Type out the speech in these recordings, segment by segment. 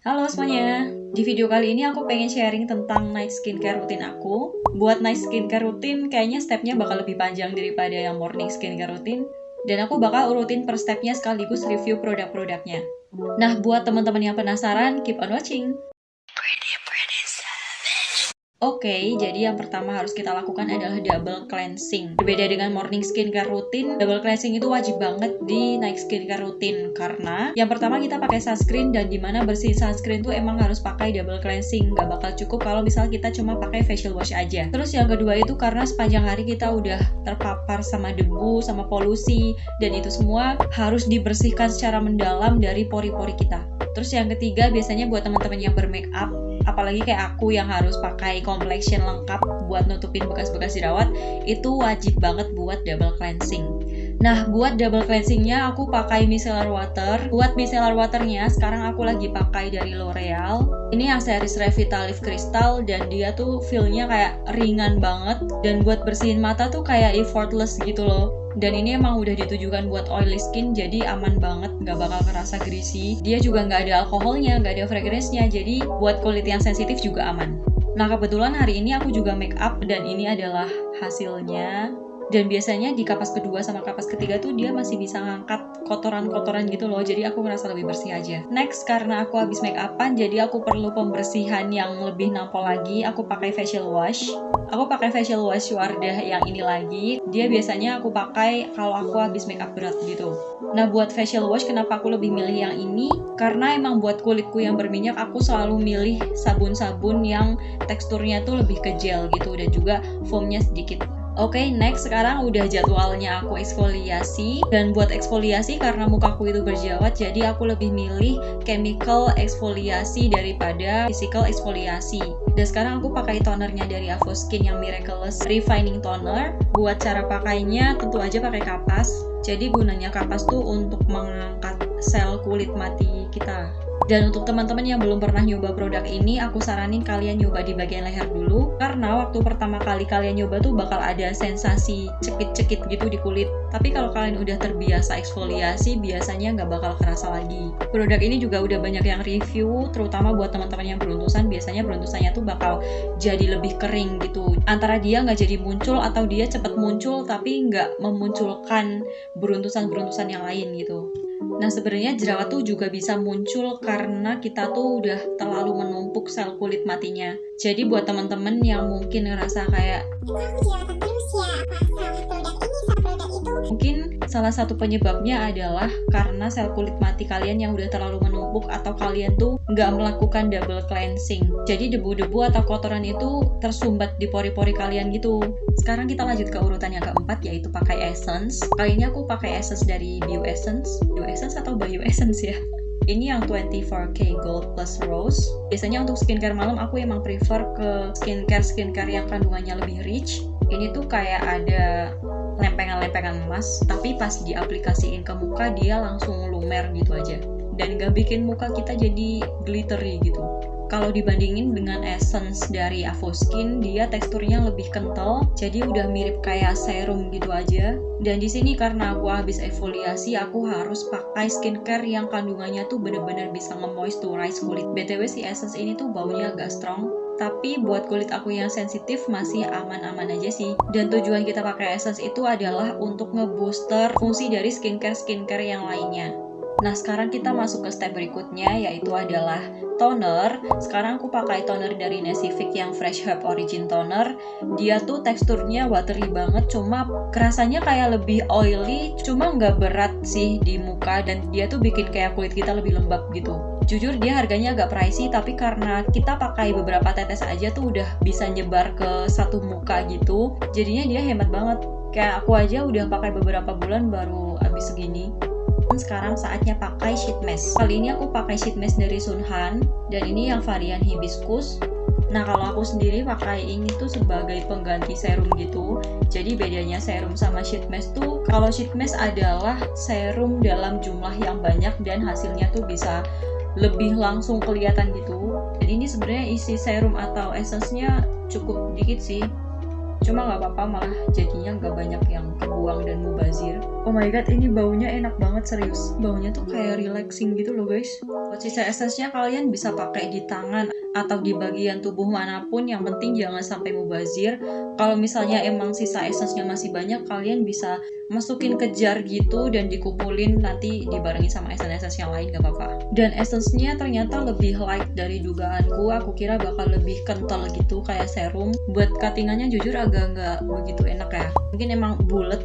Halo semuanya, di video kali ini aku pengen sharing tentang night skincare rutin aku. Buat night skincare rutin, kayaknya stepnya bakal lebih panjang daripada yang morning skincare rutin. Dan aku bakal urutin per stepnya sekaligus review produk-produknya. Nah, buat teman-teman yang penasaran, keep on watching! Oke, jadi yang pertama harus kita lakukan adalah double cleansing. Berbeda dengan morning skincare rutin, double cleansing itu wajib banget di night skincare rutin. Karena yang pertama kita pakai sunscreen, dan dimana bersihin sunscreen tuh emang harus pakai double cleansing. Gak bakal cukup kalau misal kita cuma pakai facial wash aja. Terus yang kedua itu karena sepanjang hari kita udah terpapar sama debu, sama polusi, dan itu semua harus dibersihkan secara mendalam dari pori-pori kita. Terus yang ketiga biasanya buat teman-teman yang bermake up, apalagi kayak aku yang harus pakai complexion lengkap buat nutupin bekas-bekas jerawat, itu wajib banget buat double cleansing. Nah, buat double cleansingnya aku pakai micellar water. Buat micellar waternya sekarang aku lagi pakai dari L'Oreal. Ini yang series Revitalift Crystal, dan dia tuh feel-nya kayak ringan banget, dan buat bersihin mata tuh kayak effortless gitu loh. Dan ini emang udah ditujukan buat oily skin, jadi aman banget, nggak bakal kerasa greasy. Dia juga nggak ada alkoholnya, nggak ada fragrance-nya, jadi buat kulit yang sensitif juga aman. Nah, kebetulan hari ini aku juga make up, dan ini adalah hasilnya. Dan biasanya di kapas kedua sama kapas ketiga tuh dia masih bisa ngangkat kotoran-kotoran gitu loh, jadi aku merasa lebih bersih aja. Next, karena aku habis make upan, jadi aku perlu pembersihan yang lebih nampol lagi. Aku pakai facial wash. Aku pakai facial wash Wardah yang ini lagi. Dia biasanya aku pakai kalau aku habis make up berat gitu. Nah, buat facial wash kenapa aku lebih milih yang ini? Karena emang buat kulitku yang berminyak, aku selalu milih sabun-sabun yang teksturnya tuh lebih ke gel gitu, dan juga foamnya sedikit. Oke, next, sekarang udah jadwalnya aku eksfoliasi. Dan buat eksfoliasi karena mukaku itu berjerawat, jadi aku lebih milih chemical eksfoliasi daripada physical eksfoliasi. Dan sekarang aku pakai tonernya dari Avoskin yang Miraculous Refining Toner. Buat cara pakainya tentu aja pakai kapas. Jadi gunanya kapas tuh untuk mengangkat sel kulit mati kita. Dan untuk teman-teman yang belum pernah nyoba produk ini, aku saranin kalian nyoba di bagian leher dulu. Karena waktu pertama kali kalian nyoba tuh bakal ada sensasi cekit-cekit gitu di kulit. Tapi kalau kalian udah terbiasa eksfoliasi, biasanya nggak bakal kerasa lagi. Produk ini juga udah banyak yang review, terutama buat teman-teman yang beruntusan. Biasanya beruntusannya tuh bakal jadi lebih kering gitu. Antara dia nggak jadi muncul, atau dia cepet muncul tapi nggak memunculkan beruntusan-beruntusan yang lain gitu. Nah, sebenarnya jerawat tuh juga bisa muncul karena kita tuh udah terlalu menumpuk sel kulit matinya. Jadi buat teman-teman yang mungkin ngerasa kayak mungkin salah satu penyebabnya adalah karena sel kulit mati kalian yang udah terlalu menumpuk, atau kalian tuh nggak melakukan double cleansing. Jadi debu-debu atau kotoran itu tersumbat di pori-pori kalian gitu. Sekarang kita lanjut ke urutan yang keempat, yaitu pakai essence. Kali ini aku pakai essence dari Bioessence. Bioessence atau Bioessence ya? Ini yang 24K Gold Plus Rose. Biasanya untuk skincare malam aku emang prefer ke skincare yang kandungannya lebih rich. Ini tuh kayak ada lempengan-lempengan emas, tapi pas diaplikasiin ke muka dia langsung lumer gitu aja, dan gak bikin muka kita jadi glittery gitu. Kalau dibandingin dengan essence dari Avoskin, dia teksturnya lebih kental, jadi udah mirip kayak serum gitu aja. Dan di sini karena aku habis eksfoliasi, aku harus pakai skincare yang kandungannya tuh bener-bener bisa nge-moisturize kulit. BTW si essence ini tuh baunya agak strong, tapi buat kulit aku yang sensitif masih aman-aman aja sih. Dan tujuan kita pakai essence itu adalah untuk ngebooster fungsi dari skincare yang lainnya. Nah, sekarang kita masuk ke step berikutnya, yaitu adalah toner. Sekarang aku pakai toner dari Nesivic yang Fresh Herb Origin Toner. Dia tuh teksturnya watery banget, cuma kerasanya kayak lebih oily, cuma nggak berat sih di muka, dan dia tuh bikin kayak kulit kita lebih lembab gitu. Jujur dia harganya agak pricey, tapi karena kita pakai beberapa tetes aja tuh udah bisa nyebar ke satu muka gitu, jadinya dia hemat banget. Kayak aku aja udah pakai beberapa bulan baru habis segini. Sekarang saatnya pakai sheet mask. Kali ini aku pakai sheet mask dari Sunhan, dan ini yang varian hibiscus. Nah, kalau aku sendiri pakai ini tuh sebagai pengganti serum gitu. Jadi bedanya serum sama sheet mask tuh, kalau sheet mask adalah serum dalam jumlah yang banyak dan hasilnya tuh bisa lebih langsung kelihatan gitu. Dan ini sebenarnya isi serum atau essence-nya cukup dikit sih. Cuma nggak apa-apa, malah jadinya nggak banyak yang kebuang dan mubazir. Oh my god, ini baunya enak banget, serius. Baunya tuh kayak relaxing gitu loh guys. Buat sisa essence-nya kalian bisa pakai di tangan atau di bagian tubuh manapun, yang penting jangan sampai mubazir. Kalau misalnya emang sisa essence-nya masih banyak, kalian bisa masukin ke jar gitu dan dikumpulin, nanti dibarengin sama essence yang lain, gak apa-apa. Dan essence-nya ternyata lebih light dari dugaanku. Aku kira bakal lebih kental gitu kayak serum. Buat cuttingannya jujur agak nggak begitu enak ya, mungkin emang bulet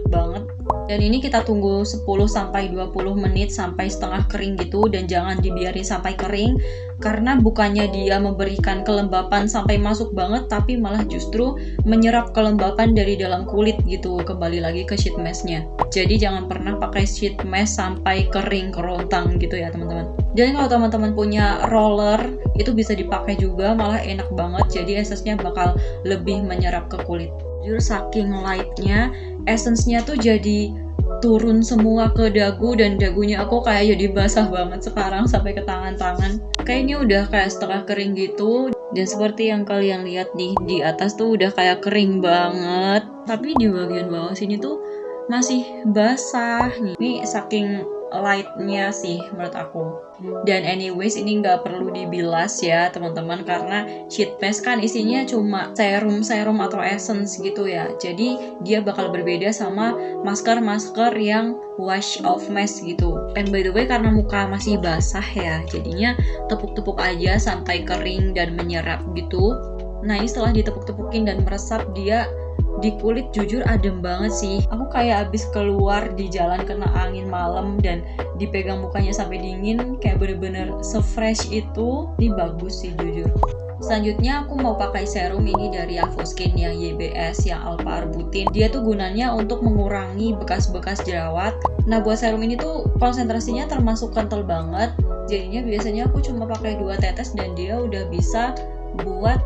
banget. Dan ini kita tunggu 10-20 menit sampai setengah kering gitu, dan jangan dibiarin sampai kering, karena bukannya dia memberikan kelembapan sampai masuk banget, tapi malah justru menyerap kelembapan dari dalam kulit gitu. Kembali lagi ke sheet mask-nya, jadi jangan pernah pakai sheet mask sampai kering kerontang gitu ya teman-teman. Dan kalau teman-teman punya roller, itu bisa dipakai juga, malah enak banget, jadi essence-nya bakal lebih menyerap ke kulit. Jujur saking lightnya, essence-nya tuh jadi turun semua ke dagu, dan dagunya aku kayak jadi basah banget sekarang sampai ke tangan-tangan. Kayaknya udah kayak setengah kering gitu, dan seperti yang kalian lihat nih, di atas tuh udah kayak kering banget, tapi di bagian bawah sini tuh masih basah nih. Ini saking lightnya sih menurut aku. Dan anyways, ini nggak perlu dibilas ya teman-teman, karena sheet mask kan isinya cuma serum atau essence gitu ya, jadi dia bakal berbeda sama masker yang wash off mask gitu. And by the way, karena muka masih basah ya, jadinya tepuk-tepuk aja sampai kering dan menyerap gitu. Nah ini setelah ditepuk-tepukin dan meresap, dia di kulit jujur adem banget sih. Aku kayak abis keluar di jalan kena angin malam dan dipegang mukanya sampai dingin, kayak bener-bener se-fresh itu. Ini bagus sih jujur. Selanjutnya aku mau pakai serum ini dari Avoskin yang YBS yang alpha arbutin. Dia tuh gunanya untuk mengurangi bekas-bekas jerawat. Nah buat serum ini tuh konsentrasinya termasuk kental banget, jadinya biasanya aku cuma pakai 2 tetes dan dia udah bisa buat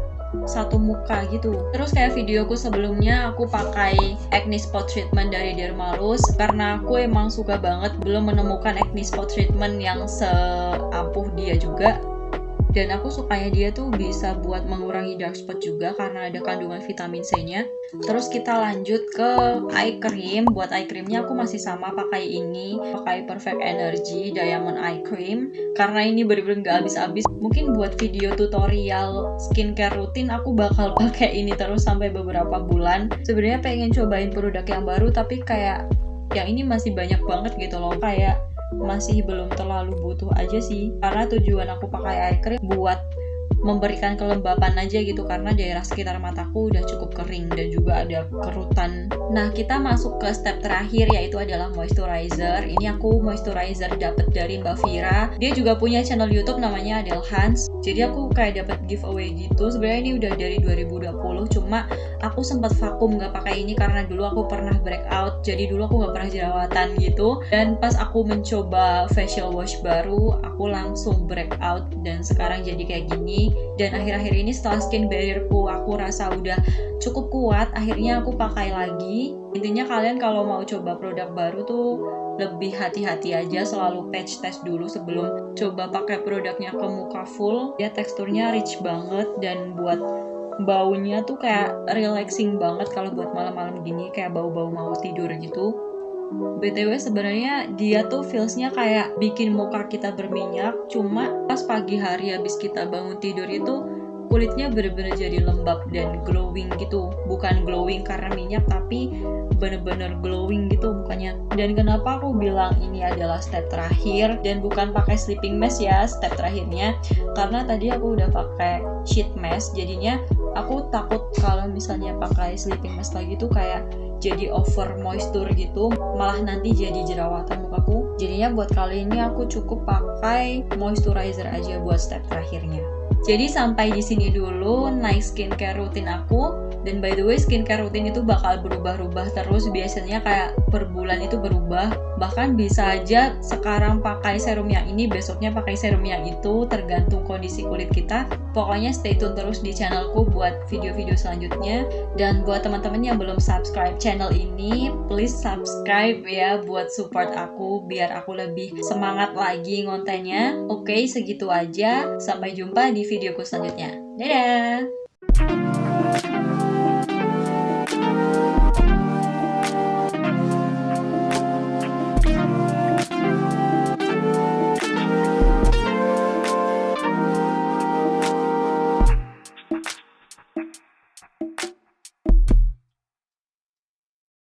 satu muka gitu. Terus kayak videoku sebelumnya, aku pakai acne spot treatment dari Dermalus karena aku emang suka banget, belum menemukan acne spot treatment yang seampuh dia juga. Dan aku sukanya dia tuh bisa buat mengurangi dark spot juga karena ada kandungan vitamin C-nya. Terus kita lanjut ke eye cream. Buat eye creamnya aku masih sama pakai ini, pakai Perfect Energy Diamond Eye Cream karena ini bener-bener gak habis-habis. Mungkin buat video tutorial skincare rutin aku bakal pakai ini terus sampai beberapa bulan. Sebenarnya pengen cobain produk yang baru, tapi kayak yang ini masih banyak banget gitu loh, kayak masih belum terlalu butuh aja sih, karena tujuan aku pakai eye cream buat memberikan kelembapan aja gitu, karena daerah sekitar mataku udah cukup kering dan juga ada kerutan. Nah kita masuk ke step terakhir, yaitu adalah moisturizer. Ini aku moisturizer dapet dari Mbak Vira, dia juga punya channel YouTube namanya Adele Hans, jadi aku kayak dapet giveaway gitu. Sebenarnya ini udah dari 2020, cuma aku sempat vakum nggak pakai ini karena dulu aku pernah breakout, jadi dulu aku nggak pernah jerawatan gitu. Dan pas aku mencoba facial wash baru, aku langsung breakout dan sekarang jadi kayak gini. Dan akhir-akhir ini setelah skin barrierku aku rasa udah cukup kuat, akhirnya aku pakai lagi. Intinya kalian kalau mau coba produk baru tuh lebih hati-hati aja, selalu patch test dulu sebelum coba pakai produknya ke muka full. Dia teksturnya rich banget dan buat baunya tuh kayak relaxing banget kalau buat malam-malam gini, kayak bau-bau mau tidur gitu. BTW sebenarnya dia tuh feelsnya kayak bikin muka kita berminyak, cuma pas pagi hari habis kita bangun tidur itu kulitnya bener-bener jadi lembab dan glowing gitu. Bukan glowing karena minyak, tapi bener-bener glowing gitu mukanya. Dan kenapa aku bilang ini adalah step terakhir dan bukan pakai sleeping mask ya step terakhirnya, karena tadi aku udah pakai sheet mask, jadinya aku takut kalau misalnya pakai sleeping mask lagi tuh kayak jadi over moisture gitu, malah nanti jadi jerawatan mukaku. Jadinya buat kali ini aku cukup pakai moisturizer aja buat step terakhirnya. Jadi sampai di sini dulu night skincare rutin aku. Dan by the way, skincare rutin itu bakal berubah-ubah terus, biasanya kayak per bulan itu berubah. Bahkan bisa aja sekarang pakai serum yang ini, besoknya pakai serum yang itu, tergantung kondisi kulit kita. Pokoknya stay tune terus di channelku buat video-video selanjutnya. Dan buat teman-teman yang belum subscribe channel ini, please subscribe ya buat support aku biar aku lebih semangat lagi ngontennya. Oke, segitu aja. Sampai jumpa di videoku selanjutnya. Dadah!